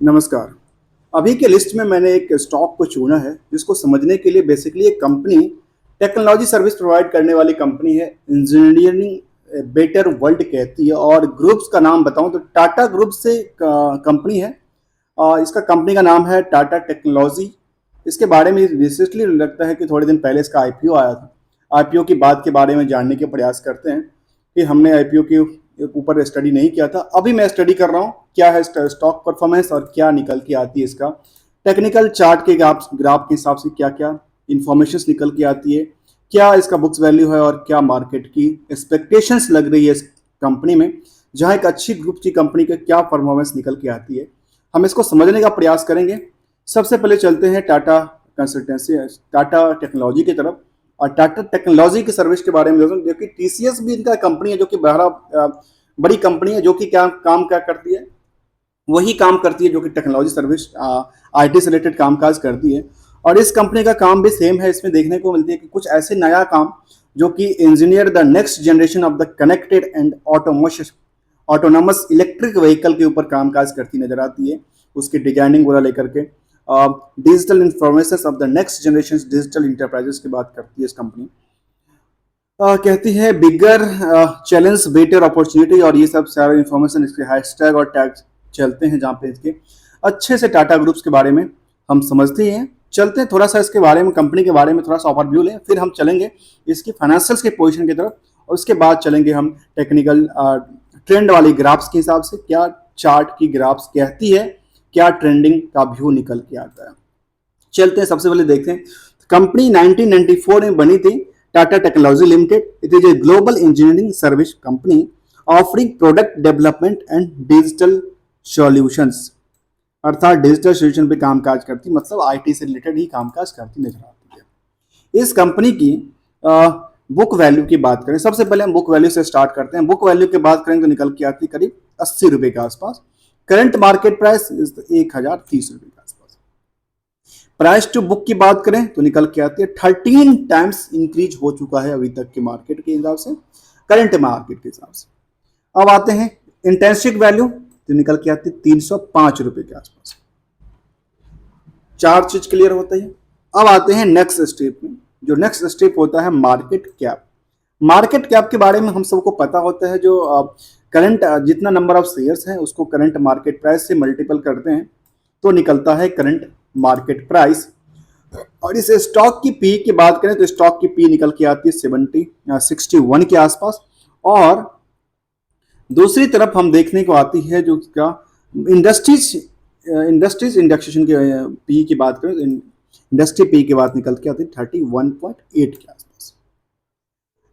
नमस्कार। अभी के लिस्ट में मैंने एक स्टॉक को चुना है जिसको समझने के लिए बेसिकली एक कंपनी टेक्नोलॉजी सर्विस प्रोवाइड करने वाली कंपनी है। इंजीनियरिंग बेटर वर्ल्ड कहती है और ग्रुप्स का नाम बताऊं तो टाटा ग्रुप से कंपनी है। इसका कंपनी का नाम है टाटा टेक्नोलॉजी। इसके बारे में रिसेंटली लगता है कि थोड़े दिन पहले इसका आईपीओ आया था। आईपीओ की बात के बारे में जानने के प्रयास करते हैं कि हमने आईपीओ के ऊपर स्टडी नहीं किया था। अभी मैं स्टडी कर रहा हूँ क्या है स्टॉक परफॉर्मेंस और क्या निकल के आती है इसका टेक्निकल चार्ट के ग्राफ के हिसाब से क्या क्या इंफॉर्मेशन निकल के आती है, क्या इसका बुक्स वैल्यू है और क्या मार्केट की एक्सपेक्टेशंस लग रही है इस कंपनी में। जहाँ एक अच्छी ग्रुप की कंपनी का क्या परफॉर्मेंस निकल के आती है, हम इसको समझने का प्रयास करेंगे। सबसे पहले चलते हैं टाटा कंसल्टेंसी टाटा टेक्नोलॉजी की तरफ और टाटा टेक्नोलॉजी की सर्विस के बारे में जो कि टीसीएस भी इनका कंपनी है, जो कि बड़ी कंपनी है, जो कि क्या काम क्या करती है, वही काम करती है जो कि टेक्नोलॉजी सर्विस आईटी से रिलेटेड कामकाज करती है। और इस कंपनी का काम भी सेम है। इसमें देखने को मिलती है कि कुछ ऐसे नया काम जो कि engineer the next generation of the connected and autonomous electric vehicle के ऊपर कामकाज करती नजर आती है। उसकी डिजाइनिंग वगैरह लेकर के digital information of the next generation digital enterprises की बात करती है इस कंपनी। कहती है बिगर चैलेंज बेटर अपॉर्चुनिटी और ये सब सारा इंफॉर्मेशन इसके हैशटैग और टैग चलते हैं जहाँ पे इसके अच्छे से टाटा ग्रुप्स के बारे में हम समझते हैं। चलते हैं थोड़ा सा इसके बारे में, कंपनी के बारे में थोड़ा सा ओवरव्यू लें, फिर हम चलेंगे इसकी फाइनेंशियल्स के पोजीशन की तरफ और उसके बाद चलेंगे हम टेक्निकल ट्रेंड वाली ग्राफ्स के हिसाब से क्या चार्ट की ग्राफ्स कहती है, क्या ट्रेंडिंग का व्यू निकल के आता है। चलते हैं सबसे पहले देखते हैं कंपनी 1994 में बनी थी। Tata technology limited it is a global engineering service company offering product development and digital solutions, अर्थात डिजिटल सॉल्यूशन पे कामकाज करती, मतलब आईटी से रिलेटेड ही कामकाज करती नजर आती है। इस कंपनी की बुक वैल्यू की बात करें, सबसे पहले हम बुक वैल्यू से स्टार्ट करते हैं। बुक वैल्यू की बात करें तो निकल के आती है करीब 80 रुपए के आसपास। करंट मार्केट प्राइस 1030 रुपए के आसपास। प्राइस टू बुक की बात करें तो निकल के आती है 13 टाइम्स इंक्रीज हो चुका है अभी तक के मार्केट के हिसाब से, करंट मार्केट के हिसाब से। अब आते हैं इंटेंसिक वैल्यू तो निकल के आती है 305 रुपए के आसपास। चार चीज क्लियर होता है। अब आते हैं नेक्स्ट स्टेप में। जो नेक्स्ट स्टेप होता है मार्केट कैप। मार्केट कैप के बारे में हम सबको पता होता है, जो करंट जितना नंबर ऑफ शेयर्स है उसको करंट मार्केट प्राइस से मल्टीपल करते हैं तो निकलता है करंट मार्केट प्राइस। और इस स्टॉक की पी की बात करें तो स्टॉक की पी निकल के आती है 61 के आसपास। और दूसरी तरफ हम देखने को आती है जो क्या इंडस्ट्रीज इंडेक्सेशन के पी की बात करें तो इंडस्ट्री पी की बात निकल के आती है 31.8 के आसपास।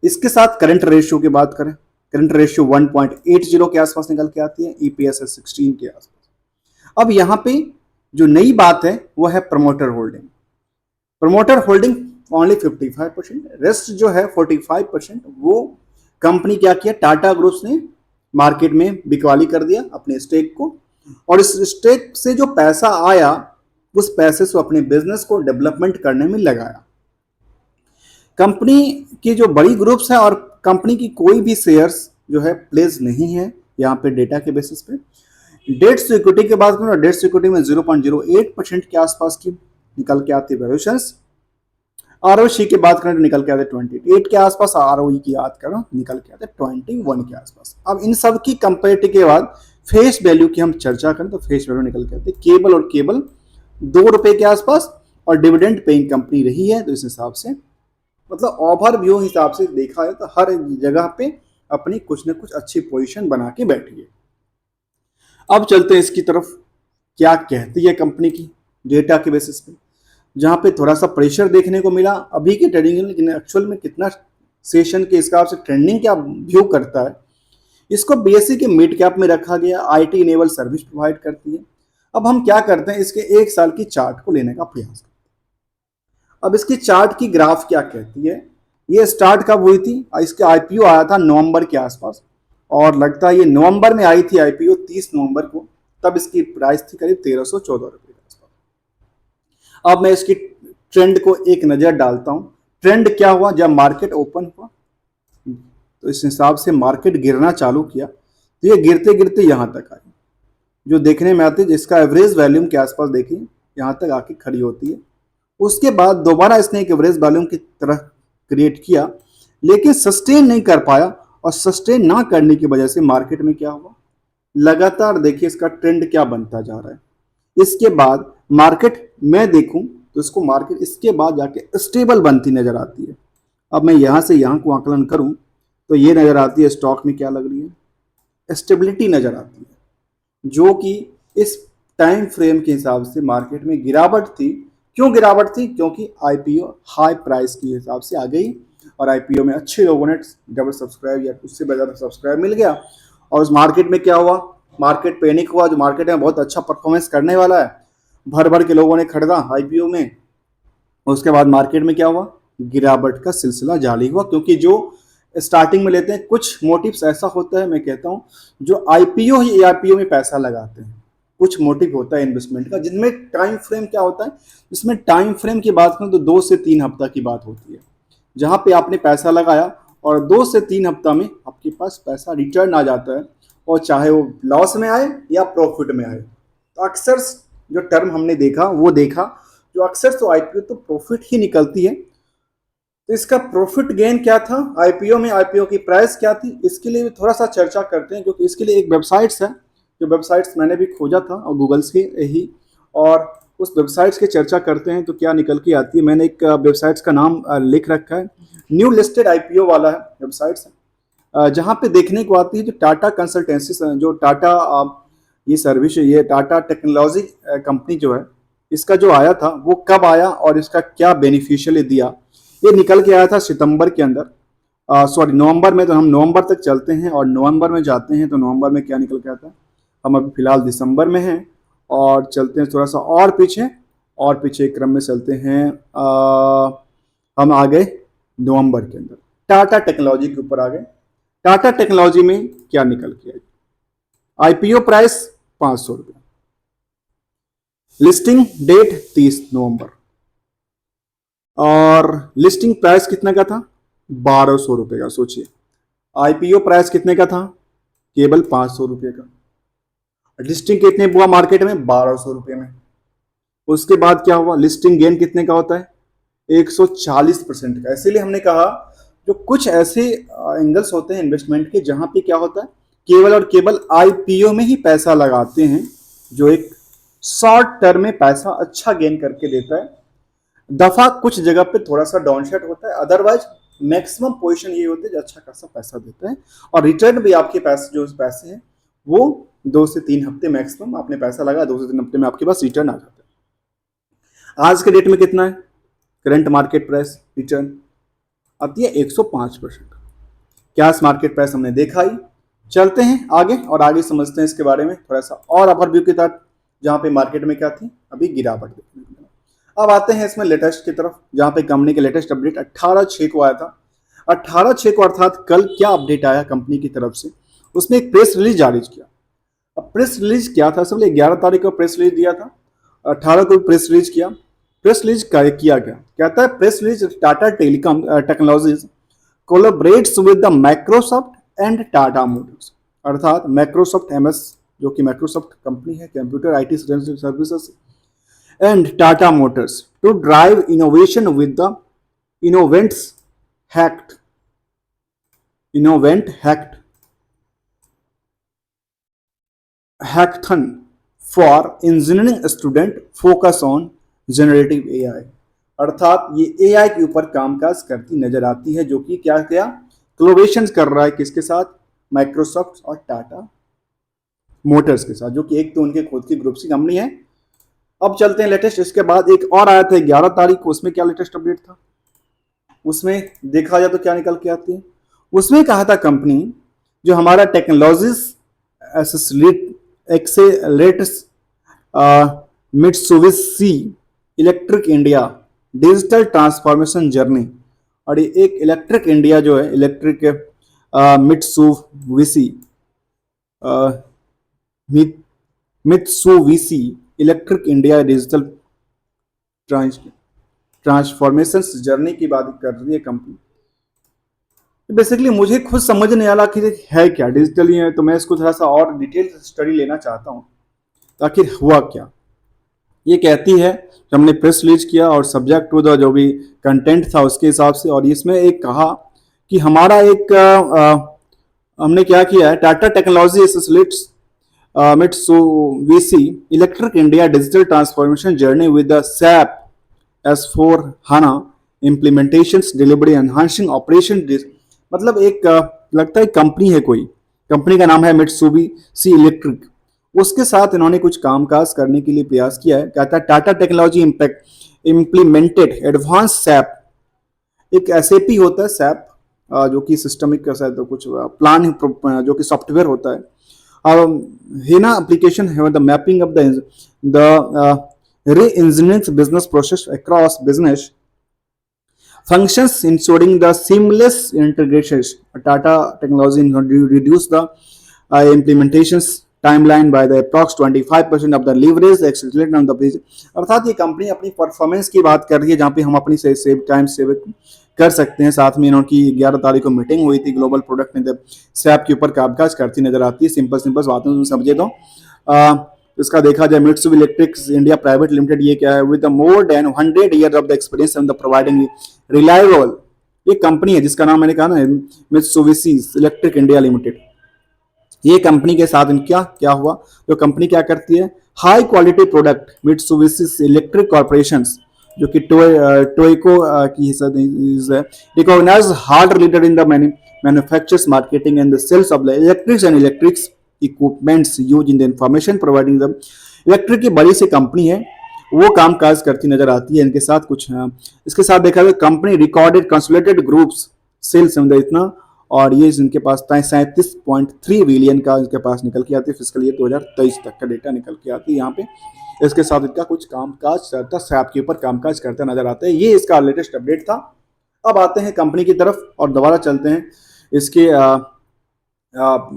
इसके साथ करंट रेशियो की बात करें, करंट रेशियो 1.80 के आसपास निकल के आती है। ईपीएस है 16 के आसपास। अब यहाँ पे जो नई बात है वो है promoter holding. Promoter holding only 55%, rest जो है 45% वो कंपनी क्या किया, टाटा ग्रुप्स ने मार्केट में बिकवाली कर दिया अपने स्टेक को। और इस स्टेक से जो पैसा आया उस पैसे से अपने बिजनेस को डेवलपमेंट करने में लगाया। कंपनी की जो बड़ी ग्रुप्स है और कंपनी की कोई भी शेयर्स जो है प्लेस नहीं है यहाँ पे डेटा के बेसिस पे। डेट टू इक्विटी की बात करें, डेट टू इक्विटी में 0.08% के आसपास की निकल के आती है वैल्यूएशंस। आरओसी की बात करें तो निकल के आते 28 के आसपास। आरओई की बात करें निकल के आते 21 के आसपास। अब इन सब की कंपेरेटिव के बाद फेस वैल्यू की हम चर्चा करें तो फेस वैल्यू निकल के आते केबल और केबल 2 रुपए के आसपास और डिविडेंड पेइंग कंपनी रही है। तो इस हिसाब से मतलब ओवरव्यू हिसाब से देखा है तो हर जगह पे अपनी कुछ न कुछ अच्छी पोजीशन बना के बैठी है। अब चलते हैं इसकी तरफ, क्या कहती है कंपनी की डेटा के बेसिस पे, जहां पे थोड़ा सा प्रेशर देखने को मिला अभी के ट्रेडिंग में, लेकिन एक्चुअल में कितना सेशन के हिसाब से ट्रेंडिंग क्या व्यू करता है। इसको बीएसई के मिड कैप में रखा गया, आईटी इनेबल सर्विस प्रोवाइड करती है। अब हम क्या करते हैं, इसके एक साल की चार्ट को लेने का प्रयास करते हैं। अब इसकी चार्ट की ग्राफ क्या कहती है, ये स्टार्ट कब हुई थी, इसका आईपीओ आया था नवंबर के आसपास और लगता है ये नवंबर में आई थी आईपीओ 30 नवंबर को। तब इसकी प्राइस थी करीब 1314 रुपए के आसपास। अब मैं इसकी ट्रेंड को एक नजर डालता हूं। ट्रेंड क्या हुआ, जब मार्केट ओपन हुआ तो इस हिसाब से मार्केट गिरना चालू किया तो ये गिरते गिरते यहां तक आई। जो देखने में आती है, जिसका एवरेज वॉल्यूम के आसपास देखिए यहाँ तक आके खड़ी होती है। उसके बाद दोबारा इसने एक एवरेज वॉल्यूम की तरह क्रिएट किया, लेकिन सस्टेन नहीं कर पाया, और सस्टेन ना करने की वजह से मार्केट में क्या हुआ, लगातार देखिए इसका ट्रेंड क्या बनता जा रहा है। इसके बाद मार्केट मैं देखूं तो इसको मार्केट इसके बाद जाके स्टेबल बनती नजर आती है। अब मैं यहां से यहां को आकलन करूं तो ये नजर आती है स्टॉक में क्या लग रही है, स्टेबिलिटी नजर आती है, जो कि इस टाइम फ्रेम के हिसाब से मार्केट में गिरावट थी। क्यों गिरावट थी? क्योंकि आईपीओ हाई प्राइस के हिसाब से आ गई, और आईपीओ में अच्छे लोगों ने डबल सब्सक्राइब या उससे ज़्यादा सब्सक्राइब मिल गया, और उस मार्केट में क्या हुआ, मार्केट पैनिक हुआ। जो मार्केट में बहुत अच्छा परफॉर्मेंस करने वाला है, भर भर के लोगों ने खरीदा आईपीओ में। उसके बाद मार्केट में क्या हुआ, गिरावट का सिलसिला जारी हुआ, क्योंकि जो स्टार्टिंग में लेते हैं, कुछ मोटिव्स ऐसा होता है, मैं कहता हूं, जो आईपीओ ही आईपीओ में पैसा लगाते हैं, कुछ मोटिव होता है इन्वेस्टमेंट का, जिनमें टाइम फ्रेम क्या होता है, इसमें टाइम फ्रेम की बात करें तो 2 से 3 हफ्ता की बात होती है, जहां पे आपने पैसा लगाया और 2 से 3 हफ्ता में आपके पास पैसा रिटर्न आ जाता है, और चाहे वो लॉस में आए या प्रॉफिट में आए। तो अक्सर जो टर्म हमने देखा वो देखा, जो अक्सर तो आईपीओ तो प्रॉफिट ही निकलती है। तो इसका प्रॉफिट गेन क्या था आईपीओ में, आईपीओ की प्राइस क्या थी, इसके लिए भी थोड़ा सा चर्चा करते हैं, क्योंकि इसके लिए एक वेबसाइट्स है, जो वेबसाइट्स मैंने भी खोजा था और गूगल से ही, और उस वेबसाइट्स की चर्चा करते हैं तो क्या निकल के आती है। मैंने एक वेबसाइट्स का नाम लिख रखा है, न्यू लिस्टेड आईपीओ वाला है वेबसाइट्स, जहाँ पे देखने को आती है जो टाटा कंसल्टेंसी, जो टाटा ये सर्विस, ये टाटा टेक्नोलॉजी कंपनी जो है, इसका जो आया था वो कब आया और इसका क्या बेनिफिशियली दिया, ये निकल के आया था सितंबर के अंदर, सॉरी नवंबर में। तो हम नवंबर तक चलते हैं और नवंबर में जाते हैं, तो नवंबर में क्या निकल के आता है, हम अभी फिलहाल दिसंबर में हैं, और चलते हैं थोड़ा सा और पीछे क्रम में चलते हैं, हम आ गए नवंबर के अंदर, टाटा टेक्नोलॉजी के ऊपर आ गए। टाटा टेक्नोलॉजी में क्या निकल के आई, आईपीओ प्राइस 500 रुपये, लिस्टिंग डेट 30 नवंबर, और लिस्टिंग प्राइस कितने का था, 1200 रुपये का। सोचिए आईपीओ प्राइस कितने का था, केवल 500 रुपये का, लिस्टिंग कितने हुआ मार्केट में, 1200 रुपये में। उसके बाद क्या हुआ, लिस्टिंग गेन कितने का होता है, 140% का। इसीलिए हमने कहा जो कुछ ऐसे एंगल्स होते हैं इन्वेस्टमेंट के, जहां पे क्या होता है, केवल और केवल आईपीओ में ही पैसा लगाते हैं, जो एक शॉर्ट टर्म में पैसा अच्छा गेन करके देता है। दफा कुछ जगह पे थोड़ा सा डाउनसाइड होता है, अदरवाइज मैक्सिमम पोजीशन ये होती है जो अच्छा खासा पैसा देता है, और रिटर्न भी आपके पैसे जो पैसे हैं वो 2 से 3 हफ्ते मैक्सिमम, आपने पैसा लगा 2 से 3 हफ्ते में आपके पास रिटर्न आ जाता है। आज के डेट में कितना है करंट मार्केट प्राइस रिटर्न, आती है 105%। कैश मार्केट प्राइस हमने देखा ही। चलते हैं आगे और आगे समझते हैं इसके बारे में थोड़ा सा और ओवरव्यू के तहत, जहाँ पे मार्केट में क्या थी, अभी गिरावट देखने को मिला। अब आते हैं इसमें लेटेस्ट की तरफ, जहाँ पे कंपनी के लेटेस्ट अपडेट 18/6 को आया था। 18/6 को अर्थात कल क्या अपडेट आया कंपनी की तरफ से, उसने एक प्रेस रिलीज जारी किया। अब प्रेस रिलीज क्या था, सबसे 11 तारीख को प्रेस रिलीज दिया था, 18 को प्रेस रिलीज किया। प्रेस रिलीज किया गया, कहता है press release, Tata telecom technologies collaborates with the Microsoft and Tata motors, अर्थात माइक्रोसॉफ्ट एमएस जो कि माइक्रोसॉफ्ट कंपनी है computer IT services, and Tata motors to drive innovation with the innovents hacked hackathon for engineering student focus on generative AI, अर्थात ये AI के ऊपर कामकाज करती नजर आती है, जो कि क्या क्या कोलैबोरेशन कर रहा है किसके साथ, माइक्रोसॉफ्ट और टाटा मोटर्स के साथ, जो कि एक तो उनके खुद की ग्रुप की कंपनी है। अब चलते हैं लेटेस्ट, इसके बाद एक और आया था 11 तारीख को, उसमें क्या लेटेस्ट अपडेट था, उसमें देखा जाए तो क्या निकल के आती है, उसमें कहा था कंपनी जो हमारा technologies accelerates Mitsubishi electric India digital transformation journey, और ये एक इलेक्ट्रिक इंडिया जो है electric Mitsubishi electric India digital transformation journey की बात कर रही है कंपनी। बेसिकली मुझे खुद समझ नहीं आ रहा कि है क्या डिजिटली है, तो मैं इसको थोड़ा सा और डिटेल स्टडी लेना चाहता हूँ तो आखिर हुआ क्या? ये कहती है कि हमने प्रेस रिलीज किया और सब्जेक्ट टू द जो भी कंटेंट था उसके हिसाब से, और इसमें एक कहा कि हमारा एक हमने क्या किया है, Tata technology associates Mitsubishi Electric India digital transformation journey with the SAP S/4HANA implementations delivery enhancing operation। मतलब एक लगता है कंपनी है, कोई कंपनी का नाम है Mitsubishi Electric, उसके साथ इन्होंने कुछ कामकाज करने के लिए प्रयास किया है। कहता है Tata technology impact implemented advance SAP, एक एसएपी होता है सैप जो कि सिस्टमिक का शायद तो कुछ प्लान जो कि सॉफ्टवेयर होता है। HANA application have the mapping of the re-engineering business process across business functions, ensuring the seamless integrations. Tata Technology reduce the implementations timeline by the approx 25% of the leverage accelerate on the business। अर्थात ये company अपनी performance की बात कर रही है जहाँ पे हम अपनी सेव टाइम सेव कर सकते हैं। साथ में इनकी 11 तारीख को मीटिंग हुई थी, ग्लोबल प्रोडक्ट में सैप के ऊपर कामकाज करती नजर आती है। सिंपल सिंपल बातों में समझे तो इसका देखा जाए Mitsubishi electric India private limited, ये क्या है, with more than 100 year of the experience in the providing reliable, ये कंपनी है जिसका नाम मैंने कहा ना मित्सुबिशी इलेक्ट्रिक इंडिया लिमिटेड। ये कंपनी के साथ क्या क्या हुआ, जो कंपनी क्या करती है, high quality product Mitsubishi Electric corporations जो कि टोयोको की हिस्सा recognised hard leader in the manufactures marketing and the sales of the electrics and electrics equipments use in the information providing the. Electric की बड़ी सी कंपनी है, वो काम काज करती नजर आती है इनके साथ कुछ। इसके साथ देखा जाए company recorded consolidated groups sales इतना, और ये इनके पास 37.3 बिलियन का इनके पास निकल के आती है। फिजिकल ईयर 2023 तक का डेटा निकल के आती है यहाँ पे। इसके साथ इनका कुछ कामकाज चलता, सैप के ऊपर कामकाज करता नजर आता है। ये इसका लेटेस्ट अपडेट था। अब आते हैं कंपनी की तरफ और दोबारा चलते हैं इसके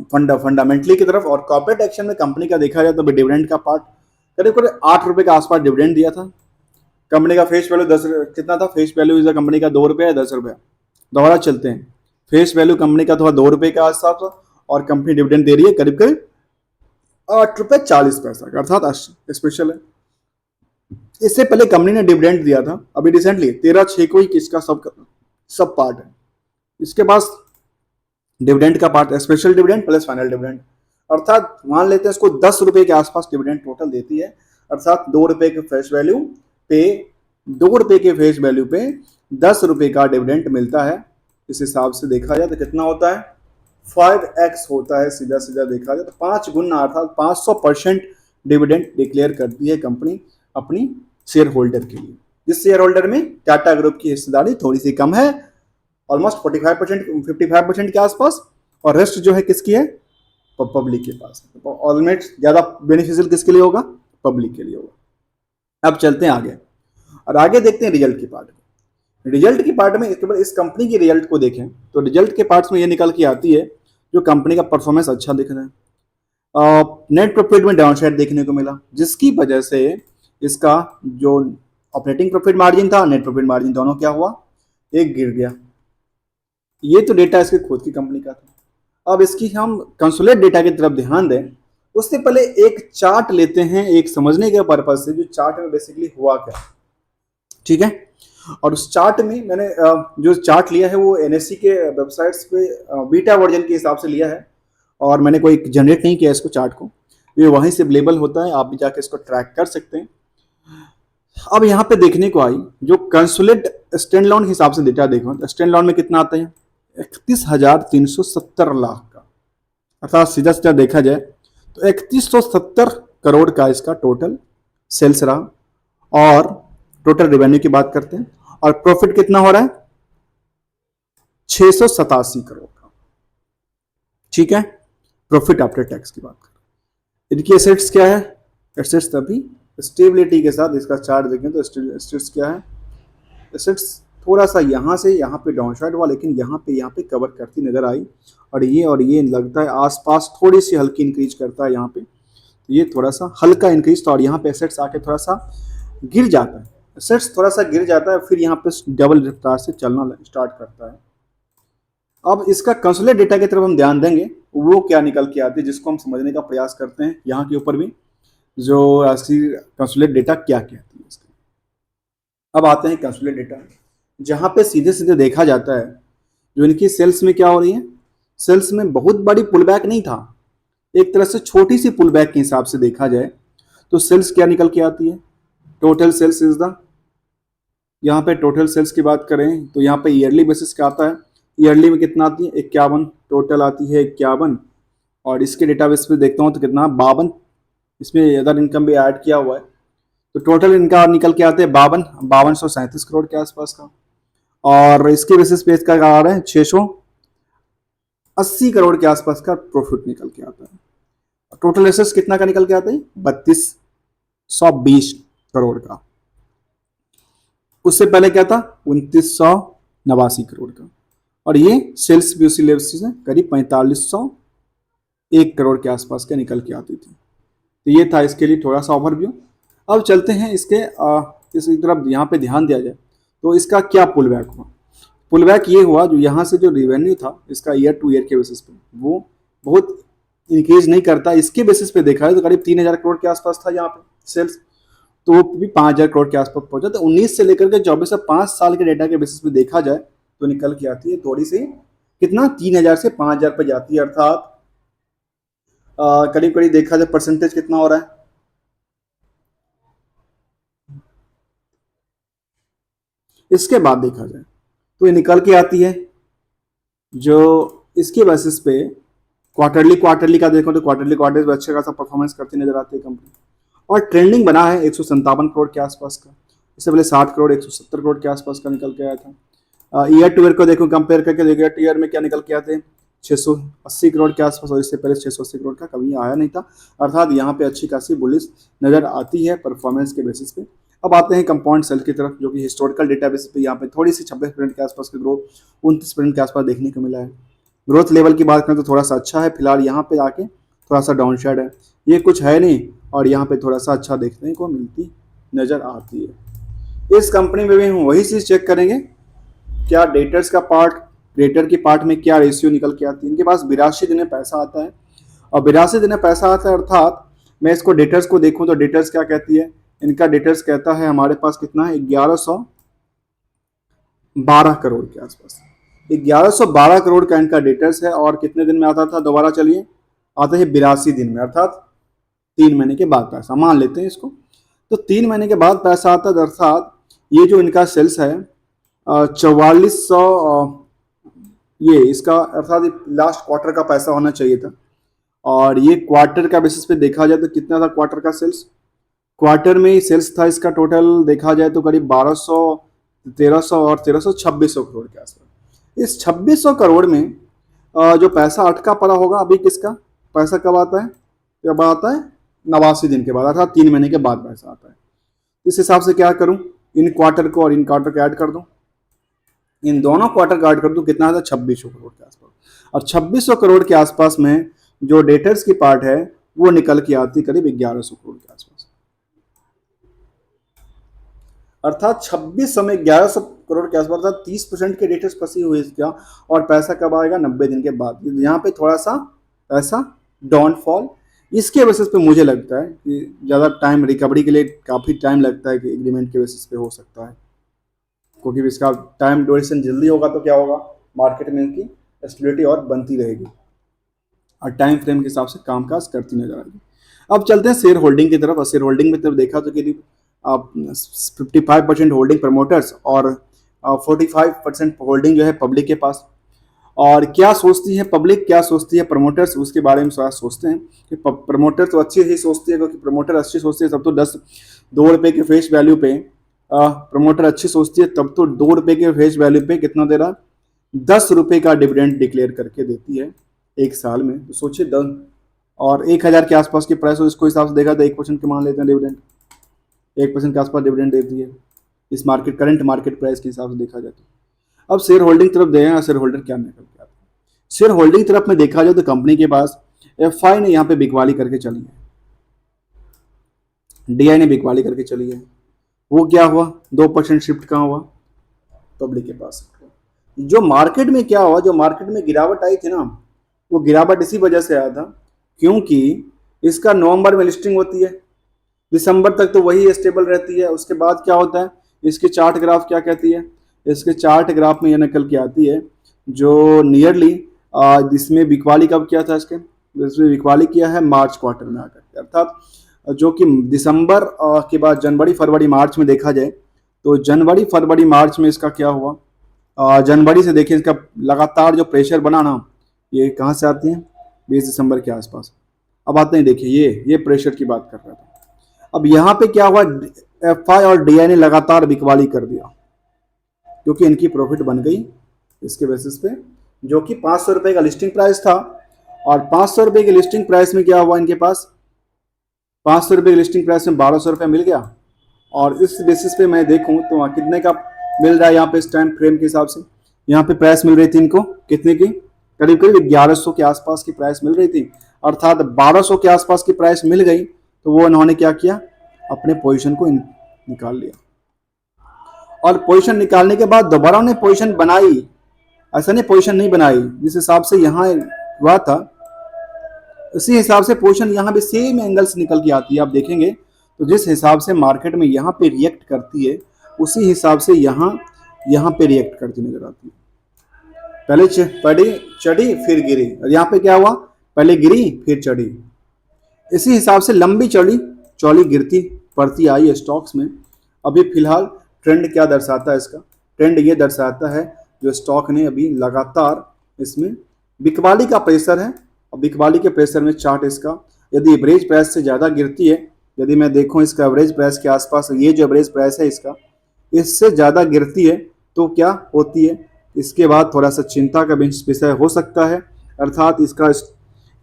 फंडामेंटली की तरफ। और कॉर्पोरेट एक्शन में कंपनी का देखा जाए तो डिविडेंड का पार्ट करीब करीब 8 रुपए के आसपास डिविडेंड दिया था। कंपनी का फेस वैल्यू 10 कितना था, फेस वैल्यू इस कंपनी का 2 रुपये या 10 रुपये। दोबारा चलते हैं, फेस वैल्यू कंपनी का थोड़ा 2 रुपये के आसपास और कंपनी डिविडेंड दे रही है करीब करीब 8 रुपये 40 पैसा, अर्थात स्पेशल है। इससे पहले कंपनी ने डिविडेंड दिया था अभी रिसेंटली 13/6 को ही, किसका सब पार्ट है इसके पास डिविडेंड का part, special dividend plus final dividend, अर्थात मान लेते हैं इसको 10 रुपए के आसपास डिविडेंड टोटल देती है। अर्थात 2 रुपए के फेस वैल्यू पे 2 रुपए के फेस वैल्यू पे 10 रुपए का डिविडेंड मिलता है। इस हिसाब से देखा जाए तो कितना होता है, 5x होता है। सीधा सीधा देखा जाए तो 5 गुना अर्थात 500% डिविडेंड डिक्लेयर करती है कंपनी अपनी शेयर होल्डर के लिए। जिस शेयर होल्डर में टाटा ग्रुप की हिस्सेदारी थोड़ी सी कम है, ऑलमोस्ट 55% के आसपास, और रेस्ट जो है किसकी है, पब्लिक के पास। ऑलमोस्ट ज्यादा बेनिफिशियल किसके लिए होगा, पब्लिक के लिए होगा। अब चलते हैं आगे और आगे देखते हैं रिजल्ट की पार्ट। रिजल्ट की पार्ट में इस कंपनी की रिजल्ट को देखें तो रिजल्ट के पार्ट्स में ये निकल के आती है जो कंपनी का परफॉर्मेंस अच्छा दिख रहा है। नेट प्रॉफिट में डाउनसाइड देखने को मिला, जिसकी वजह से इसका जो ऑपरेटिंग प्रॉफिट मार्जिन था, नेट प्रॉफिट मार्जिन दोनों क्या हुआ, एक गिर गया। ये तो डेटा इसके खुद की कंपनी का था। अब इसकी हम कंसोलिडेटेड डेटा की तरफ ध्यान दें, उससे पहले एक चार्ट लेते हैं एक समझने के पर्पज से, जो चार्ट में बेसिकली हुआ क्या, ठीक है। और उस चार्ट में मैंने जो चार्ट लिया है वो एनएससी के वेबसाइट्स पे बीटा वर्जन के हिसाब से लिया है, और मैंने कोई जनरेट नहीं किया इसको चार्ट को, ये वहीं से अवेलेबल होता है, आप भी जाके इसको ट्रैक कर सकते हैं। अब यहाँ पे देखने को आई जो कंसोलिडेटेड स्टैंड लोन के हिसाब से डेटा देखो तो स्टैंड लोन में कितना आता है, 31,370 लाख का, अर्थात सीधा सीधा देखा जाए तो 3170 करोड़ का इसका टोटल सेल्स रहा। और टोटल रेवेन्यू की बात करते हैं और प्रॉफिट कितना हो रहा है, 687 करोड़ का, ठीक है। प्रॉफिट आफ्टर टैक्स की बात करें, इनकी एसेट्स क्या है, एसेट्स तभी स्टेबिलिटी के साथ इसका चार्ट देखें तो एसेट्स क्या है, एसेट्स थोड़ा सा यहाँ से यहाँ पे डाउनसाइड हुआ, लेकिन यहाँ पे कवर करती नजर आई। और ये लगता है आसपास थोड़ी सी हल्की इंक्रीज करता है यहाँ पे, तो ये थोड़ा सा हल्का इंक्रीज था, और यहाँ पे एसेट्स आके थोड़ा सा गिर जाता है, एसेट्स थोड़ा सा गिर जाता है, फिर यहाँ पे डबल रफ्तार से चलना स्टार्ट करता है। अब इसका कंसोलिडेटेड डेटा की तरफ हम ध्यान देंगे, वो क्या निकल के आती है जिसको हम समझने का प्रयास करते हैं यहाँ के ऊपर भी। जो ऐसी कंसोलिडेट डेटा क्या कहती है इसका। अब आते हैं कंसोलिडेट डेटा, जहाँ पे सीधे सीधे देखा जाता है जो इनकी सेल्स में क्या हो रही है। सेल्स में बहुत बड़ी पुलबैक नहीं था, एक तरह से छोटी सी पुलबैक के हिसाब से देखा जाए तो सेल्स क्या निकल के आती है। टोटल सेल्स इज द, यहाँ पे टोटल सेल्स की बात करें तो यहाँ पे ईयरली बेसिस का आता है। ईयरली में कितना आती है 51, टोटल आती है 51। और इसके डेटाबेस पे देखता हूँ तो कितना 52, इसमें अदर इनकम भी ऐड किया हुआ है, तो टोटल इनका निकल के आते हैं 52,137 करोड़ के आसपास का। और इसके बेसिस पे इसका आ रहा है 680 करोड़ के आसपास का प्रॉफिट निकल के आता है। टोटल एसेट्स कितना का निकल के आता है 3220 करोड़ का। उससे पहले क्या था 2989 करोड़ का। और ये सेल्स भी उसी लेवल से करीब 4501 करोड़ के आसपास के निकल के आती थी। तो ये था इसके लिए थोड़ा सा ओवरव्यू। अब चलते हैं इसके इसी तरफ यहाँ पे ध्यान दिया जाए तो इसका क्या पुल बैक हुआ। पुल बैक ये हुआ जो यहाँ से जो रेवेन्यू था इसका ईयर टू ईयर के बेसिस पे वो बहुत इंक्रीज नहीं करता। इसके बेसिस पे देखा है तो करीब 3000 करोड़ के आसपास था यहाँ पे सेल्स, तो वो भी 5000 करोड़ के आसपास पहुंचा। तो 19 से लेकर के 24 तक 5 साल के डेटा के बेसिस पे देखा जाए तो निकल के आती है थोड़ी सी कितना 3000 से 5000 पे जाती है, अर्थात करीब करीब देखा जाए परसेंटेज कितना हो रहा है। इसके बाद देखा जाए तो ये निकल के आती है जो इसके बेसिस पे क्वार्टरली का देखो तो क्वार्टरली क्वार्टर अच्छे खासा परफॉर्मेंस करती नजर आती है कंपनी। और ट्रेंडिंग बना है 157 करोड़ के आसपास का, इससे पहले 60 करोड़ 170 करोड़ के आसपास का निकल के आया था। ईयर टू ईयर को देखो कंपेयर करके देखो, टू ईयर में क्या निकल के आते हैं 680 करोड़ के आसपास, और इससे पहले 680 करोड़ का कभी आया नहीं था। अर्थात यहाँ पे अच्छी खासी बुलिश नजर आती है परफॉर्मेंस के बेसिस पे। अब आते हैं कंपाउंड सेल की तरफ, जो कि हिस्टोरिकल डेटा बेसिस पे यहाँ पे थोड़ी सी 26% के आसपास की ग्रोथ, 29% के आसपास देखने को मिला है। ग्रोथ लेवल की बात करें तो थोड़ा सा अच्छा है, फिलहाल यहाँ पे आके थोड़ा सा डाउन शेड है, ये कुछ है नहीं, और यहाँ पे थोड़ा सा अच्छा देखने को मिलती नजर आती है। इस कंपनी में भी हम वही चीज चेक करेंगे, क्या डेटर्स का पार्ट, क्रेडिटर की पार्ट में क्या रेशियो निकल के आती है। इनके पास 82 दिन पैसा आता है, और 82 दिन पैसा आता है, अर्थात मैं इसको डेटर्स को देखूं तो डेटर्स क्या कहती है, इनका डेटर्स कहता है हमारे पास कितना है 1112 करोड़ के आसपास। 1112 करोड़ का इनका डेटर्स है, और कितने दिन में आता था दोबारा चलिए, आता है 82 दिन में, अर्थात 3 महीने के बाद पैसा मान लेते हैं इसको। तो 3 महीने के बाद पैसा आता है, अर्थात ये जो इनका सेल्स है 4400, ये इसका अर्थात लास्ट क्वार्टर का पैसा होना चाहिए था। और ये क्वार्टर का बेसिस पे देखा जाए तो कितना था क्वार्टर का सेल्स, क्वार्टर में ही सेल्स था इसका टोटल देखा जाए तो करीब 1200, 1300 और 1300 2600 करोड़ के आसपास। इस 2600 करोड़ में जो पैसा अटका पड़ा होगा अभी किसका पैसा कब आता है, कब आता है 89 दिन के बाद, अर्थात 3 महीने के बाद पैसा आता है। इस हिसाब से क्या करूं, इन क्वार्टर को और इन क्वार्टर को ऐड कर दूं, इन दोनों क्वार्टर का ऐड कर दूं, कितना था 2600 करोड़ के आसपास। और 2600 करोड़ के आसपास में जो डेटर्स की पार्ट है वो निकल के आती करीब 1100 करोड़ के आसपास, अर्थात 26 समय 1100 करोड़ के आसपास, अर्थात 30% के डेटर्स फंसी हुई इसका। और पैसा कब आएगा 90 दिन के बाद। यहाँ पे थोड़ा सा पैसा डाउनफॉल, इसके बेसिस पे मुझे लगता है कि ज़्यादा टाइम रिकवरी के लिए काफ़ी टाइम लगता है कि एग्रीमेंट के बेसिस पे हो सकता है, क्योंकि इसका टाइम ड्यूरेशन जल्दी होगा तो क्या होगा, मार्केट में इनकी स्टेबिलिटी और बनती रहेगी और टाइम फ्रेम के हिसाब से कामकाज करती नजर आएगी। अब चलते हैं शेयर होल्डिंग की तरफ। और शेयर होल्डिंग में तरफ देखा तो करीब 55% होल्डिंग प्रमोटर्स और 45% होल्डिंग जो है पब्लिक के पास। और क्या सोचती है पब्लिक, क्या सोचती है प्रमोटर्स, उसके बारे में थोड़ा सोचते हैं कि प्रमोटर तो अच्छी ही सोचती है, क्योंकि प्रमोटर अच्छी सोचती है तब तो 2 रुपये के फेस वैल्यू पे प्रमोटर अच्छी सोचती है तब तो 2 रुपये के फेस वैल्यू पे कितना दे रहा, 10 रुपये का डिविडेंड डिक्लेयर करके देती है एक साल में। तो सोचिए 10 और 1000 के आसपास की प्राइस हो, इसको हिसाब से देखा तो 1% के मान लेते हैं डिविडेंड, 1% के आसपास डिविडेंड देती है इस मार्केट करंट मार्केट प्राइस के हिसाब से देखा जाए तो। अब शेयर होल्डिंग तरफ देखें, शेयर होल्डर क्या निकल के आता है। शेयर होल्डिंग तरफ में देखा जाए तो कंपनी के पास एफआई ने यहाँ पे बिकवाली करके चली है, डीआई ने बिकवाली करके चली है। वो क्या हुआ 2% शिफ्ट कहाँ हुआ, पब्लिक के पास। जो मार्केट में क्या हुआ, जो मार्केट में गिरावट आई थी ना, वो गिरावट इसी वजह से आया था क्योंकि इसका नवंबर में लिस्टिंग होती है दिसंबर तक तो वही स्टेबल रहती है। उसके बाद क्या होता है, इसकी चार्ट ग्राफ क्या कहती है, इसके चार्ट ग्राफ में यह निकल के आती है जो नियरली जिसमें बिकवाली कब किया था, इसमें बिकवाली किया है मार्च क्वार्टर में आकर, अर्थात जो कि दिसंबर के बाद जनवरी फरवरी मार्च में देखा जाए तो जनवरी फरवरी मार्च में इसका क्या हुआ, जनवरी से देखिए इसका लगातार जो प्रेशर बना ना, ये कहाँ से आती है, 20 दिसंबर के आसपास। अब आते हैं, देखिए ये प्रेशर की बात कर रहा था। अब यहाँ पे क्या हुआ, एफआई और डीआई ने लगातार बिकवाली कर दिया क्योंकि इनकी प्रॉफिट बन गई इसके बेसिस पे, जो कि 500 रुपये का लिस्टिंग प्राइस था। और 500 रुपये की लिस्टिंग प्राइस में क्या हुआ, इनके पास 500 रुपये की लिस्टिंग प्राइस में 1200 रुपये मिल गया। और इस बेसिस पे मैं देखूं तो वहाँ कितने का मिल रहा है, यहाँ पे इस टाइम फ्रेम के हिसाब से यहाँ पे प्राइस मिल रही थी इनको कितने की, करीब करीब 1100 के आसपास की प्राइस मिल रही थी, अर्थात 1200 के आसपास की प्राइस मिल गई तो वो इन्होंने क्या किया, अपने पोजीशन को निकाल लिया। और पोजीशन निकालने के बाद दोबारा उन्हें पोजीशन बनाई, ऐसा नहीं पोजीशन नहीं बनाई, जिस हिसाब से यहाँ हुआ था उसी हिसाब से पोजीशन यहाँ भी सेम एंगल से निकल के आती है। आप देखेंगे तो जिस हिसाब से मार्केट में यहाँ पे रिएक्ट करती है उसी हिसाब से यहाँ पे रिएक्ट करती नजर आती है। पहले चढ़ी फिर गिरी, और यहाँ पे क्या हुआ, पहले गिरी फिर चढ़ी, इसी हिसाब से लंबी चौड़ी गिरती पड़ती आई है स्टॉक्स में। अभी फिलहाल ट्रेंड क्या दर्शाता है, इसका ट्रेंड ये दर्शाता है जो स्टॉक ने अभी लगातार इसमें बिकवाली का प्रेशर है, और बिकवाली के प्रेशर में चार्ट इसका यदि एवरेज प्राइस से ज़्यादा गिरती है, यदि मैं देखूं इसका एवरेज प्राइस के आसपास, ये जो एवरेज प्राइस है इसका इससे ज़्यादा गिरती है तो क्या होती है, इसके बाद थोड़ा सा चिंता का विषय हो सकता है। अर्थात इसका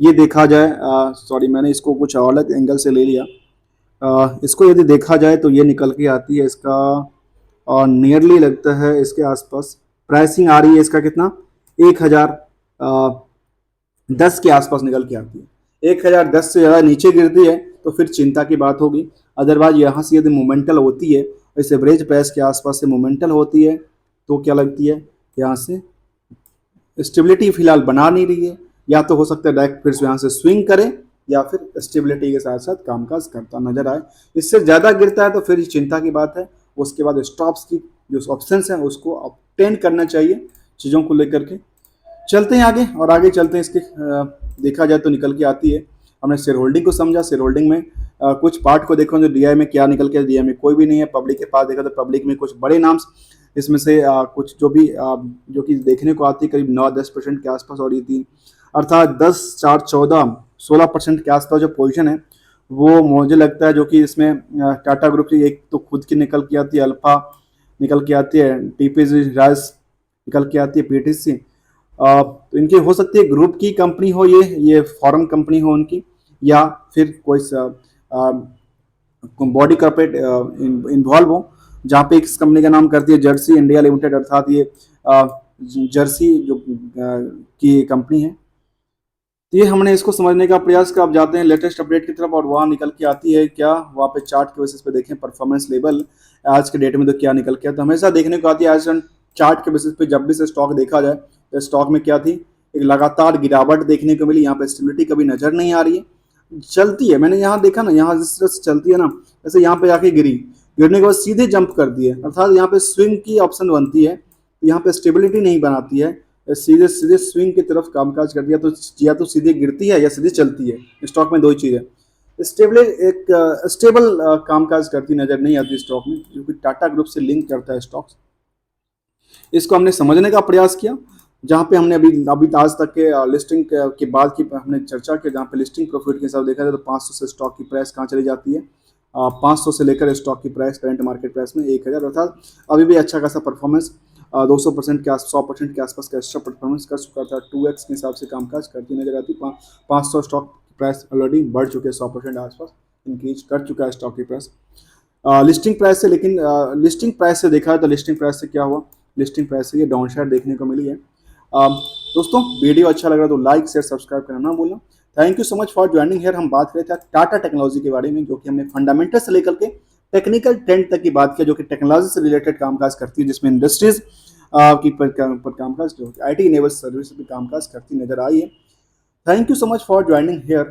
ये देखा जाए, सॉरी मैंने इसको कुछ अलग एंगल से ले लिया, इसको यदि देखा जाए तो ये निकल के आती है इसका और नियरली लगता है इसके आसपास प्राइसिंग आ रही है इसका कितना, 1010 के आसपास निकल के आती है। 1010 से ज़्यादा नीचे गिरती है तो फिर चिंता की बात होगी। अदरवाइज यहाँ से यदि मोमेंटल होती है, इस एवरेज प्राइस के आसपास से मोमेंटल होती है तो क्या लगती है, यहाँ से स्टेबिलिटी फिलहाल बना नहीं रही है, या तो हो सकता है डायरेक्ट फिर से यहाँ से स्विंग करे या फिर स्टेबिलिटी के साथ साथ कामकाज करता नजर आए। इससे ज़्यादा गिरता है तो फिर चिंता की बात है। उसके बाद स्टॉप्स की जो ऑप्शंस हैं उसको ऑब्टेन करना चाहिए चीज़ों को लेकर के। चलते हैं आगे, और आगे चलते हैं इसके देखा जाए तो निकल के आती है, हमने शेयर होल्डिंग को समझा, शेयर होल्डिंग में कुछ पार्ट को देखो जो डीआई में क्या निकल के, डीआई में कोई भी नहीं है। पब्लिक के पास देखा तो पब्लिक में कुछ बड़े नाम्स, इसमें से कुछ जो भी जो कि देखने को आती है करीब 9-10% के आसपास, और ये थी अर्थात 10, 4, 14, 16% के आसपास जो पोजीशन है वो मुझे लगता है जो कि इसमें टाटा ग्रुप की एक तो खुद की निकल के आती है, अल्फा निकल के आती है, टीपीसी राइस निकल के आती है, पीटीसी, तो इनकी हो सकती है ग्रुप की कंपनी हो, ये फॉरेन कंपनी हो उनकी, या फिर कोई बॉडी कॉर्पोरेट इन्वॉल्व हो, जहाँ पे इस कंपनी का नाम करती है जर्सी इंडिया लिमिटेड, अर्थात ये जर्सी जो की कंपनी है। तो ये हमने इसको समझने का प्रयास किया। अब जाते हैं लेटेस्ट अपडेट की तरफ, और वहाँ निकल के आती है क्या, वहाँ पे चार्ट के बेसिस पे देखें परफॉर्मेंस लेवल आज के डेट में तो क्या निकल के आता है। तो हमेशा देखने को आती है आज चार्ट के बेसिस पे, जब भी से स्टॉक देखा जाए तो स्टॉक में क्या थी, एक लगातार गिरावट देखने को मिली। यहाँ पे स्टेबिलिटी कभी नजर नहीं आ रही है, चलती है, मैंने यहाँ देखा ना, यहाँ जिस तरह से चलती है ना, जैसे यहाँ पे जाके गिरने के बाद सीधे जंप कर दिए, अर्थात यहाँ पे स्विंग की ऑप्शन बनती है, यहाँ पे स्टेबिलिटी नहीं बनाती है, सीधे सीधे स्विंग की तरफ कामकाज करती है। तो या तो सीधे गिरती है या सीधे चलती है, स्टॉक में दो ही चीज़ है। स्टेबल कामकाज करती नजर नहीं आती स्टॉक में, क्योंकि टाटा ग्रुप से लिंक करता है स्टॉक्स। इसको हमने समझने का प्रयास किया, जहाँ पे हमने अभी आज तक के लिस्टिंग के बाद की हमने चर्चा की, जहाँ पे लिस्टिंग प्रॉफिट के हिसाब देखा जाए तो 500 से स्टॉक की प्राइस कहाँ चली जाती है, 500 से लेकर स्टॉक की प्राइस करंट मार्केट प्राइस में 1000, अर्थात अभी भी अच्छा खासा परफॉर्मेंस 200% के 100% के आसपास का एक्स्ट्रा परफॉर्मेंस कर चुका था, 2x के हिसाब से कामकाज करती नजर आती। 500 स्टॉक की प्राइस ऑलरेडी बढ़ चुके हैं, 100% आसपास इंक्रीज कर चुका है स्टॉक की प्राइस लिस्टिंग प्राइस से। लेकिन लिस्टिंग प्राइस से देखा है तो लिस्टिंग प्राइस से क्या हुआ, लिस्टिंग प्राइस से ये डाउन साइड देखने को मिली है। दोस्तों वीडियो अच्छा लग रहा तो लाइक शेयर सब्सक्राइब करना ना भूलना। Thank you so much for joining here. हम बात कर रहे थे टाटा टेक्नोलॉजी के बारे में, जो कि हमने फंडामेंटल से लेकर के टेक्निकल ट्रेंड तक की बात किया, जो कि टेक्नोलॉजी से रिलेटेड कामकाज करती है, जिसमें इंडस्ट्रीज की पर कामकाज, जो IT इनेबल सर्विस भी कामकाज करती नजर आई है। Thank you so much for joining here.